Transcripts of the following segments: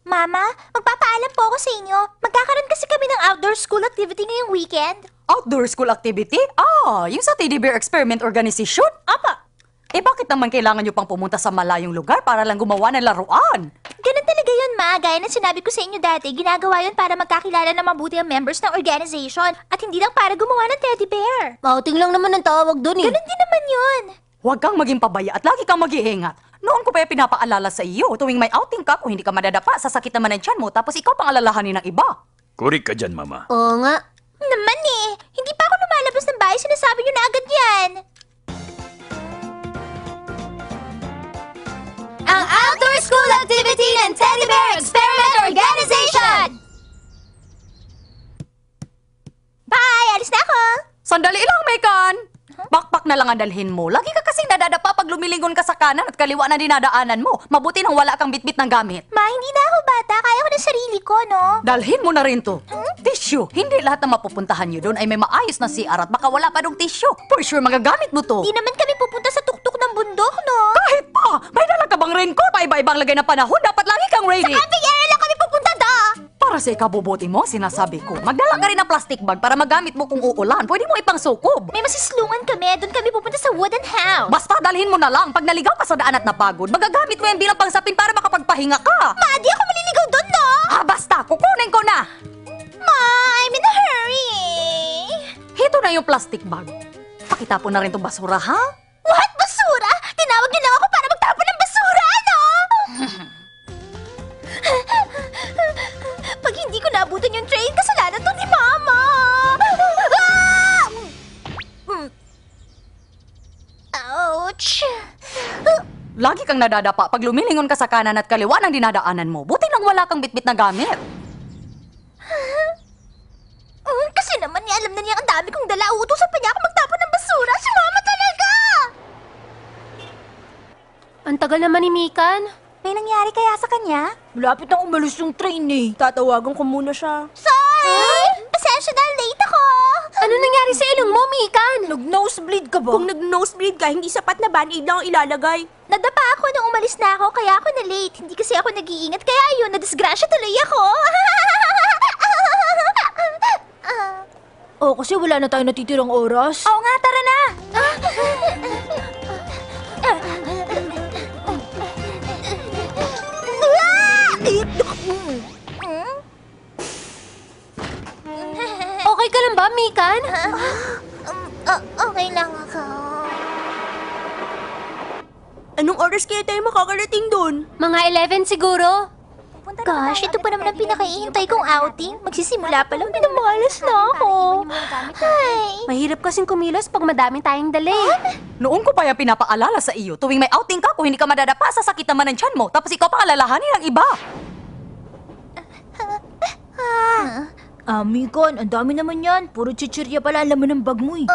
Mama, magpapaalam po ako sa inyo. Magkakaroon kasi kami ng outdoor school activity ngayong weekend. Outdoor school activity? Yung sa Teddy Bear Experiment Organization? Apa, Bakit naman kailangan nyo pang pumunta sa malayong lugar para lang gumawa ng laruan? ganun talaga yun, Ma. Gaya ng sinabi ko sa inyo dati, ginagawa yun para magkakilala ng mabuti ang members ng organization at hindi lang para gumawa ng teddy bear. Outing lang naman ang tawag doon eh. Ganun din naman yun. Huwag kang maging pabaya at lagi kang mag-iingat. Noon ko pa pinapaalala sa iyo, tuwing may outing ka, kung hindi ka madadapa, sasakit naman ang tiyan mo, tapos ikaw pang alalahanin ng iba. Kurik ka dyan, Mama. Oo nga. Naman eh, hindi pa ako lumalabas ng bahay, sinasabi nyo na agad yan. Ang outdoor school activity ng Teddy Bear Experiment Organization! Bye! Alis na ako! Sandali lang, Mekan! Backpack na lang ang dalhin mo. Lagi ka kasing nadadapa pag lumilingon ka sa kanan at kaliwa na dinadaanan mo. Mabuti nang wala kang bitbit ng gamit. Ma, hindi na ako bata. Kaya ko na sarili ko, no? Dalhin mo na rin to. Tissue. Hindi lahat ng mapupuntahan nyo doon ay may maayos na CR at baka wala pa dong tissue. For sure, magagamit mo to. Di naman kami pupunta sa tuktok ng bundok, no? Kahit pa! May dala ka bang raincoat? Paiba-ibang lagay ng panahon. Dapat lagi kang ready. Camping area lang kami pupunta da! Para sa ikabubuti mo, sinasabi ko, magdala ka rin ng plastic bag para magamit mo kung uulan. Pwede mo ipang sukob. May masislungan kami. Doon kami pupunta sa wooden house. Basta dalhin mo na lang. Pag naligaw ka sa daan at napagod, magagamit mo yan bilang pangsapin para makapagpahinga ka. Ma, di ako maliligaw doon, no? Basta, kukunin ko na. Ma, I'm in a hurry. Ito na yung plastic bag. Pakitapon na rin tong basura, ha? What? Basura? Tinawag niyo lang ako para magtapon ng basura, no? Pag hindi ko naabutan yung train, kasalanan to ni Mama. Ah! Ouch. Lagi kang nadadapa pag lumilingon ka sa kanan at kaliwa ng dinadaanan mo. Buti nang wala kang bitbit na gamit. Kasi naman niya, alam na niya ang dami kong dala. Uutusan pa niya ako magtapon ng basura. Si Mama talaga! Ang tagal naman ni Mikan. May nangyari kaya sa kanya? Malapit na umalis yung train eh. Tatawagan ko muna siya. Sorry! Pasensya na, late ako! Ano nangyari sa ilong mo, Mikan? Nag-nosebleed ka ba? Kung nag-nosebleed ka, hindi sapat na band-aid lang ang ilalagay. Nadapa ako nung umalis na ako, kaya ako na late. Hindi kasi ako nag-iingat, kaya ayun, nadisgrasya tuloy ako. Oh, kasi wala na tayong natitirang oras. Oo nga, tara na! Okay ka lang ba, Mikan? Okay lang ako. Anong oras kaya tayo makakarating doon? Mga 11 siguro. Gosh, ito pa naman ang pinakaihintay kong outing. Magsisimula pa lang, minamalas na ako. Ay! Mahirap kasing kumilos pag madaming tayong dala eh. Noon ko pa yung pinapaalala sa iyo, tuwing may outing ka, kung hindi ka madadapa, sasakit naman ang tiyan mo. Tapos ikaw pang alalahanin ng iba. Mikon, ang dami naman yan. Puro chichirya pala ang laman ng bag mo eh.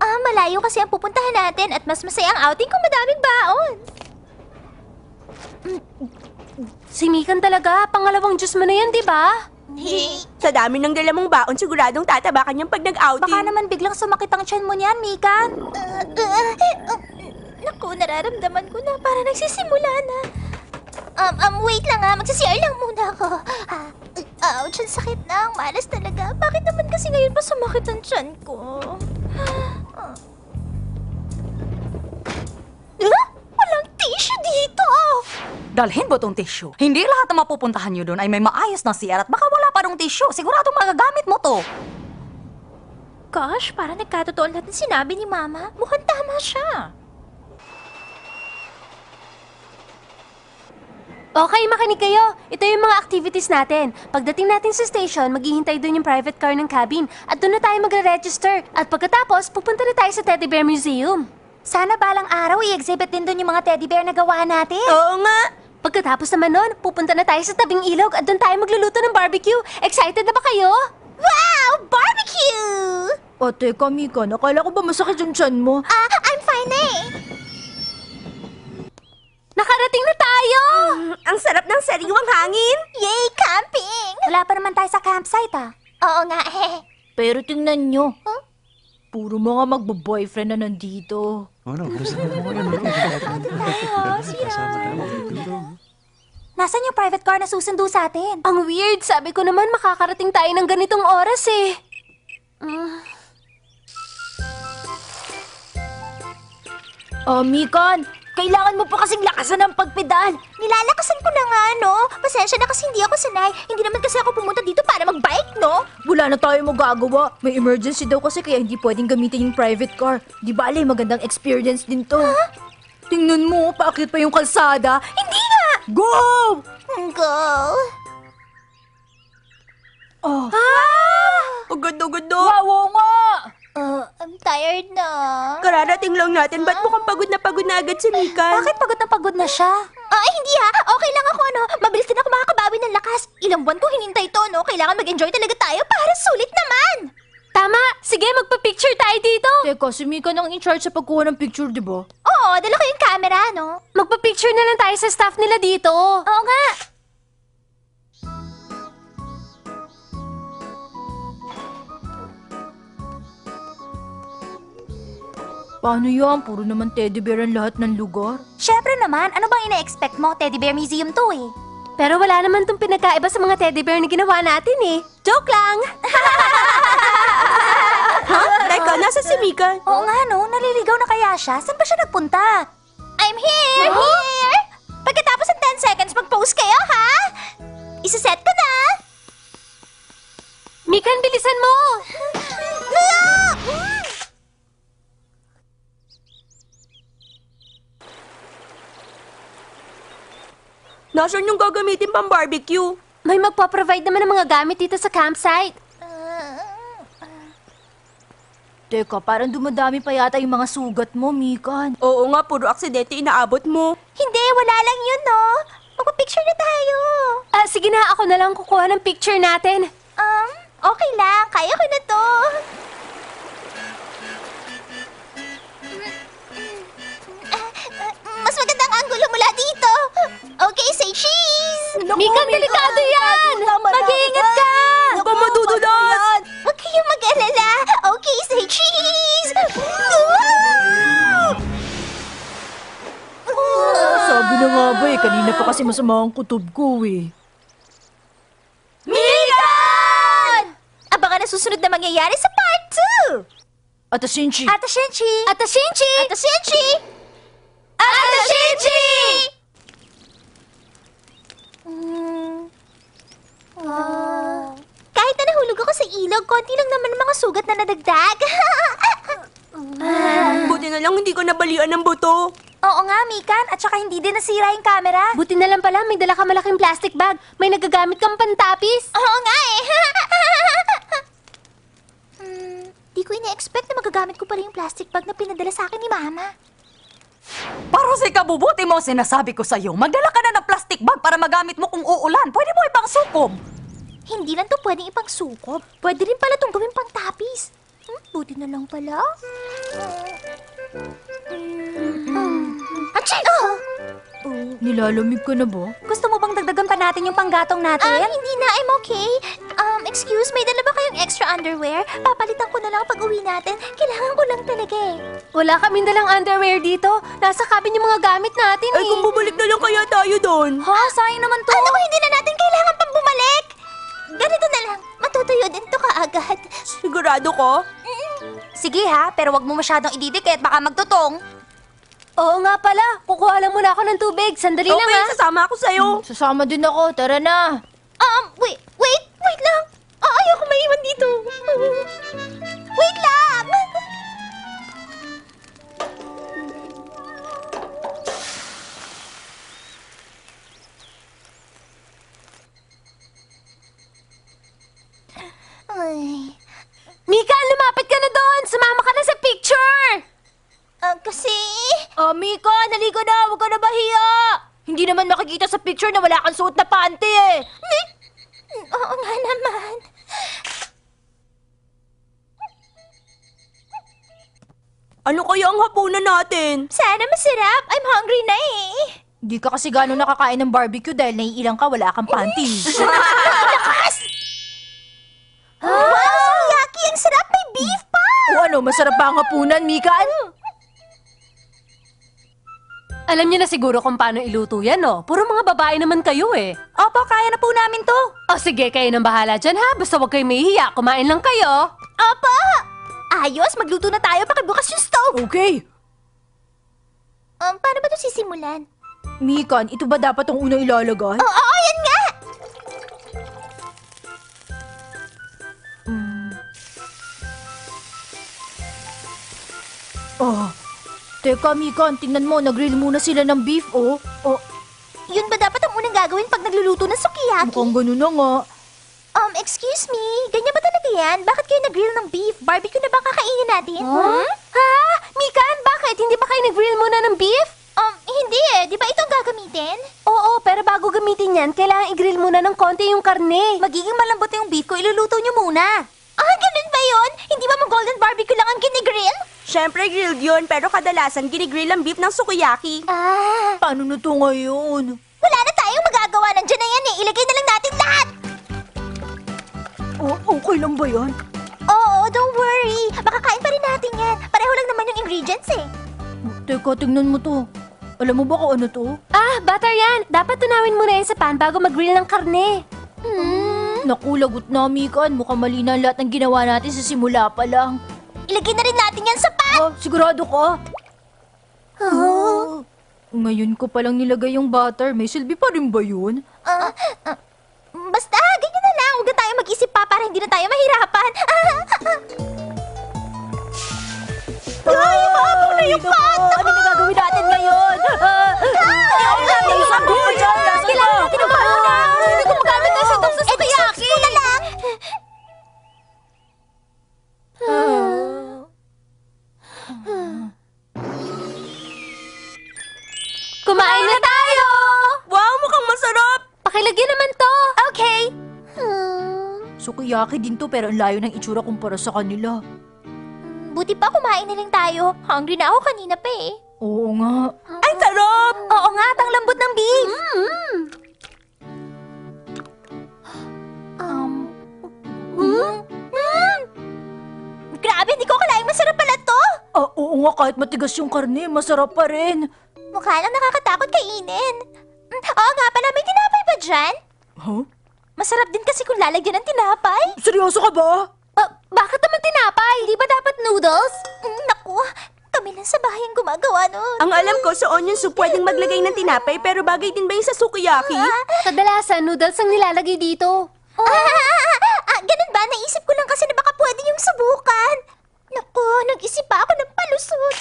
Malayo kasi ang pupuntahan natin at mas masaya ang outing kung madaming baon. Si Mikan talaga, pangalawang juice mo na yan, di ba? Sa dami ng dala mong baon, siguradong tataba ka niyang pag nag-outing. Baka naman biglang sumakit ang tiyan mo niyan, Mikan. Naku, nararamdaman ko na para nagsisimula na. Wait lang magsisiyar lang muna ako. Ouch, ang sakit na, ang malas talaga. Bakit naman kasi ngayon pa sumakit ang tiyan ko? Walang tissue dito! Dalhin mo tong tissue. Hindi lahat na mapupuntahan nyo doon ay may maayos na CR at baka wala pa dong tissue. Siguradong magagamit mo to. Gosh, parang nagkatotoo lahat ng sinabi ni Mama. Mukhang tama siya. Okay, makinig kayo. Ito yung mga activities natin. Pagdating natin sa station, maghihintay doon yung private car ng cabin. At doon na tayo magre-register. At pagkatapos, pupunta na tayo sa Teddy Bear Museum. Sana balang araw i-exhibit din doon yung mga teddy bear na gawa natin. Oo nga. Pagkatapos naman nun, pupunta na tayo sa tabing ilog at doon tayo magluluto ng barbecue. Excited na ba kayo? Wow! Barbecue! O teka, Mika, nakala ko ba masakit yung tiyan mo? I'm fine na eh. Nakarating na tayo! Ang sarap ng sariwang hangin. Yay, camping! Wala pa naman tayo sa campsite Oo nga eh. Pero tingnan nyo. Puro mga magbo-boyfriend na nandito. Ano, gusto mo yun? Tayo, sira. Nasaan yung private car na susundo sa atin? Ang weird, sabi ko naman makakarating tayo ng ganitong oras eh. Oh, Mikon, kailangan mo pa kasing lakasan ng pagpedal. Nilalakasan ko na nga, no? Pasensya na kasi hindi ako sanay. Hindi naman kasi ako pumunta dito para mag-bike, no? Wala na tayo magagawa. May emergency daw kasi kaya hindi pwedeng gamitin yung private car. Di ba, magandang experience din to. Tingnan mo, paakyat pa yung kalsada. Hindi nga! Go! Go! Oh. Agad-agad na. Wow nga! I'm tired na. Kararating lang natin. Ba't mukhang pagod na agad si Mika? Bakit pagod na siya? Ay, hindi ha. Okay lang ako, no? Mabilis din ako makakabawi ng lakas. Ilang buwan ko hinintay to, no? Kailangan mag-enjoy talaga tayo para sulit naman. Tama! Sige, magpa-picture tayo dito! Teka, si Mika nang in charge sa pagkuha ng picture, di ba? Oo, dala ko yung camera, no? Magpa-picture na lang tayo sa staff nila dito. Oo nga. Paano yan? Puro naman teddy bear ang lahat ng lugar. Syempre naman, ano bang ina-expect mo? Teddy Bear Museum to eh. Pero wala naman tong pinagkaiba sa mga teddy bear na ginawa natin eh. Joke lang! Teka, nasa si Mika? Oo nga no, naliligaw na kaya siya? Saan ba siya nagpunta? I'm here! Here! Pagkatapos ng 10 seconds, mag-post kayo, ha? Isa-set ko na! Mikan, bilisan mo! Nasaan yung gagamitin pang barbecue? May magpa-provide naman ng mga gamit dito sa campsite. Teka, parang dumadami pa yata yung mga sugat mo, Mikan. Oo nga, puro aksidente inaabot mo. Hindi, wala lang yun, no? Magpa-picture na tayo. Sige na, ako na lang kukuha ng picture natin. Okay lang. Kaya ko na to. Mas magandang anggulo mula dito. Okay, say cheese! Mikan, delikado yan! Mag-iingat ka! Baka madudulas! Huwag kayong mag-alala. Okay, say cheese! Sabi na nga ba eh, kanina pa kasi masama ang kutob ko eh. Mikan! Abangan ang susunod na mangyayari sa part 2! Ata Shinchi, Ata Shinchi! Ata Shinchi! Ata Shinchi! Ata Shinchi! Kahit na nahulog ako sa ilog, konti lang naman ang mga sugat na nadagdag. buti na lang hindi ko nabalian ng buto. Oo nga, Mikan. At saka hindi din nasira yung camera. Buti na lang pala, may dala ka malaking plastic bag. May nagagamit kang pantapis. Oo nga eh. Di ko ina-expect na magagamit ko pa rin yung plastic bag na pinadala sa akin ni Mama. Para sa ikabubuti mo, sinasabi ko sa'yo, magdala ka na ng plastic bag para magamit mo kung uulan. Pwede mo ibang sukob. Hindi lang to pwedeng ipang sukob. Pwede rin pala itong gawing pangtapis. Buti na lang pala. Achoo! Nilalamig ka na ba? Gusto mo bang dagdagan pa natin yung panggatong natin? Hindi na. I'm okay. Excuse, may dala ba kayong extra underwear? Papalitan ko na lang pag uwi natin. Kailangan ko lang talaga eh. Wala kaming dalang underwear dito. Nasa cabin yung mga gamit natin Ay, kung bumalik na lang kaya tayo doon. Ha? Sayang naman to. Ano ba hindi na natin kailangan pang bumalik? Ganito na lang. Matutuyo din to kaagad. Sigurado ko? Sige ha, pero wag mo masyadong ididikit. Baka magtutong. Oo nga pala, kukuha lang muna ako ng tubig. Sandali lang Okay, ha. sasama ako sa'yo. Sasama din ako, tara na. Wait lang. Ayoko maiwan dito. Wait lang. Ay, Mika, lumapit ka na doon. Sumama ka na sa picture. kasi... Mika, naligo na, huwag ka na bahiya. Hindi naman makikita sa picture na wala kang suot na panty eh. Oo nga naman. Ano kaya ang hapunan natin? Sana masarap. I'm hungry na eh. Hindi ka kasi gano'n nakakain ng barbecue dahil naiilang ka, wala kang panty. Wow, yucky! Ang sarap! May beef pa! O ano, masarap ba ang hapunan, Mika? Alam niyo na siguro kung paano iluto yan, no? Puro mga babae naman kayo eh. Opo, kaya na po namin to. O sige, kayo nang bahala dyan ha. Basta huwag kayo mahihiya. Kumain lang kayo. Opo! Ayos, magluto na tayo pakibukas yung stove. Okay. Paano ba ito sisimulan? Mikan, ito ba dapat ang una ilalagay? Oo, yan nga! Oh. Teka, Mikan, tingnan mo, nag-grill muna sila ng beef, oh. Oh, Yun ba dapat ang unang gagawin pag nagluluto ng sukiyaki? mukhang ganun na nga. Excuse me, ganyan ba talaga yan? Bakit kayo nag-grill ng beef? Barbecue na ba kakainin natin? Ha? Mikan, bakit? Hindi ba kayo nag-grill muna ng beef? Hindi eh. Di ba itong gagamitin? Oo, pero bago gamitin yan, kailangan i-grill muna ng konti yung karne. Magiging malambot yung beef ko, iluluto nyo muna. Ganun ba yun? Hindi ba mag-golden barbecue lang ang ginigrill? Siyempre grilled yun, pero kadalasan ginigrill ang beef ng sukiyaki. Paano na to ngayon? Wala na tayong magagawa. Nandiyan na yan eh. Ilagay na lang natin lahat. Oh, okay lang ba yan? Oo, don't worry. Makakain pa rin natin yan. Pareho lang naman yung ingredients eh. Teka, tingnan mo to. Alam mo ba kung ano to? Butter yan. Dapat tunawin mo na yan sa pan bago mag-grill ng karne. Naku, lagot na, Mikan. Mukhang mali na lahat ng ginawa natin sa simula pa lang. Ilagay na rin natin yan sa pan. Sigurado ka? Ngayon ko palang nilagay yung butter. May silbi pa rin ba yun? Basta, ganyan na lang. Huwag na tayo mag-isip pa para hindi na tayo mahirapan. Mahabok na yung pot! Ano na gagawin natin ngayon? Kailangan natin ng pauna. Hindi ko magamit na sa sa sukiyaki. Na lang. Kumain na tayo! Wow, mukhang masarap! Pakilagyan naman to. Okay. Sukiyaki din to pero ang layo ng itsura kumpara sa kanila. Buti pa kumain na lang tayo. Hungry na ako kanina pa eh. Oo nga. Ay, sarap! Oo nga, ang lambot ng beef. Grabe, hindi ko akalaing masarap pala to. Oo nga, kahit matigas yung karne, masarap pa rin. Mukha lang nakakatakot kainin. Oo nga pala, may tinapay ba dyan? Huh? Masarap din kasi kung lalagyan ng tinapay. Seryoso ka ba? Bakit naman tinapay? Di ba dapat noodles? Naku, kami lang sa bahay ang gumagawa nun. Ang alam ko, sa onion soup pwedeng maglagay ng tinapay, pero bagay din ba yung sa sukiyaki? Kadalasan, noodles ang nilalagay dito. Ganun ba? Naisip ko lang kasi na baka pwede yung subukan. Naku, nag-isip pa ako ng palusot.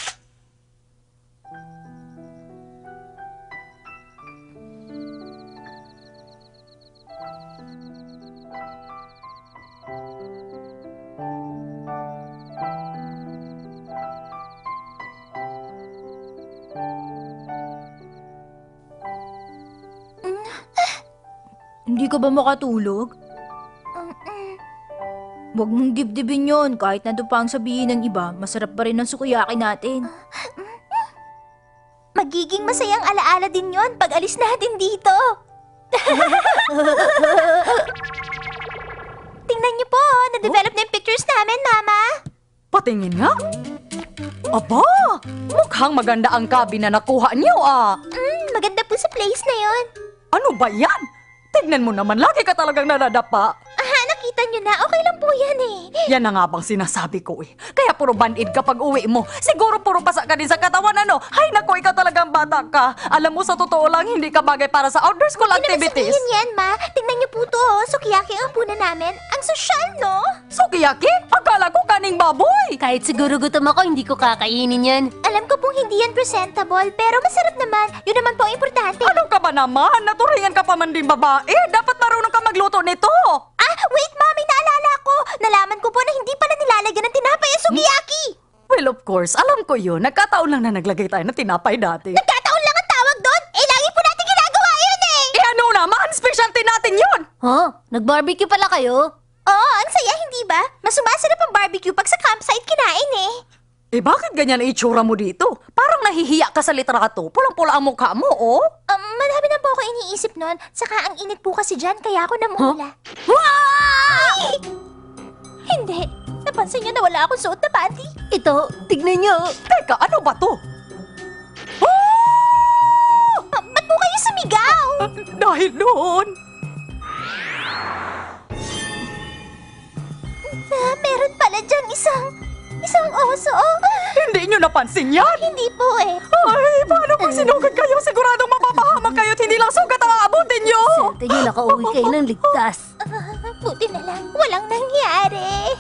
Hindi ka ba makatulog? Huwag mong dibdibin yon. Kahit na pa ang sabihin ng iba, masarap pa rin ang sukiyaki natin. Magiging masayang alaala din yon pag alis natin dito. Tingnan niyo po, na-develop na yung pictures namin, Mama. Patingin nga. Aba, mukhang maganda ang cabin na nakuha niyo Maganda po sa place na yon. Ano ba yan? Tignan mo naman, lagi ka talagang nadadapa. Nakita niyo na, okay lang po yan eh. Yan na nga bang sinasabi ko eh. Kaya puro band-aid kapag uwi mo. Siguro puro pasa ka din sa katawan ano. Hay nako, ikaw talagang bata ka. Alam mo sa totoo lang, hindi ka bagay para sa outdoor school Hindi naman activities. sabihin yan, Ma. Tingnan niyo po to, sukiyaki ang punan namin. Ang sosyal, no? Sukiyaki? Akala ko kaning baboy. Kahit siguro gutom ako, hindi ko kakainin yan. Alam ko pong hindi yan presentable, pero masarap naman. Yun naman po ang importante. Ano ka ba naman? Naturingan ka pa man din babae. Dapat marunong ka magluto nito. Wait, Mami, naalala ko. Nalaman ko po na hindi pala nilalagyan ng tinapay ang sukiyaki. Well, of course, alam ko yun. Nagkataon lang na naglagay tayo ng tinapay dati. Nagkataon lang ang tawag doon. Lagi po natin ginagawa yun eh. Ano naman? Specialty natin yun. Nag-barbecue pala kayo? Oo, ang saya, hindi ba? Mas sumasarap ang barbecue pag sa campsite kinain eh. Bakit ganyan ang itsura mo dito? Parang nahihiya ka sa litrato. Pulang-pula ang mukha mo, oh. Marami na po ako iniisip nun. Saka ang init po kasi dyan, kaya ako namumula. Hindi. Napansin niyo na wala akong suot na panty? Ito, tignan nyo. Teka, ano ba to? Oh! tayo sumigaw! Dahil doon, Meron pala dyan isang oso. hindi nyo napansin yan? Hindi po eh. Ay, paano pag sinugod kayo? Siguradong mapapahamak kayo at hindi lang sugat ang aabutin nyo! Swerte nyo, nakauwi kayo ng ligtas. Buti na lang, walang nangyari.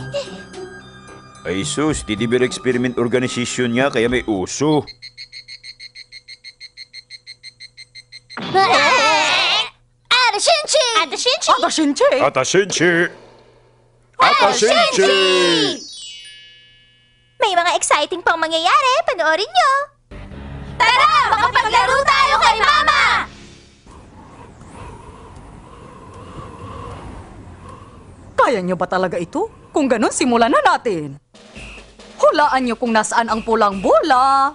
Ay sus, Teddy Bear Experiment Organization nga kaya may uso. Atashinchi! Atashinchi! Atashinchi! Atasenchi! Atasenchi! May mga exciting pang mangyayari. Panoorin nyo. Tara! Makapaglaro tayo kay Mama! Kaya nyo ba talaga ito? Kung ganun, simulan na natin. Hulaan nyo kung nasaan ang pulang bola.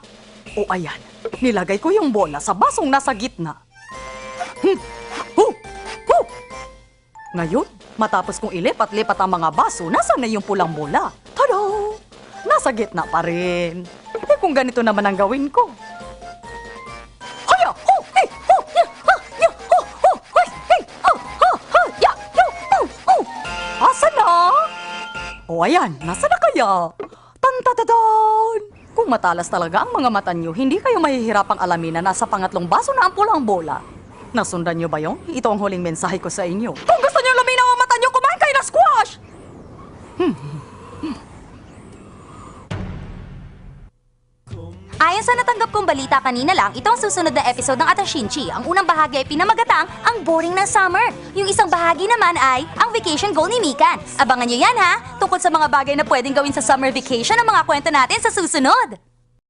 O ayan, nilagay ko yung bola sa basong nasa gitna. Huh! Ngayon, matapos kong ilipat-lipat ang mga baso, nasaan na yung pulang bola? Tada! Nasa gitna pa rin. Eh kung ganito naman ang gawin ko. Haya! Ho! Hey! Ho! Ya! Ha! Ya! Ho! Ho! Hoy! Hey! Oh! Ha! Ha! Ya! Yo! Oh! Oh! Asa na? O ayan, nasa na kaya? Tan-ta-ta-tan! Kung matalas talaga ang mga mata nyo, hindi kayo mahihirapang alamin na nasa pangatlong baso na ang pulang bola. Nasundan nyo ba yun? Ito ang huling mensahe ko sa inyo. Kung gusto nyo luminaw ang mata nyo, kumain kayo ng squash! Ayon sa natanggap kong balita kanina lang, ito ang susunod na episode ng Atashinchi. Ang unang bahagi ay pinamagatang ang boring ng summer. Yung isang bahagi naman ay ang vacation goal ni Mikan. Abangan nyo yan ha! Tungkol sa mga bagay na pwedeng gawin sa summer vacation ang mga kwento natin sa susunod.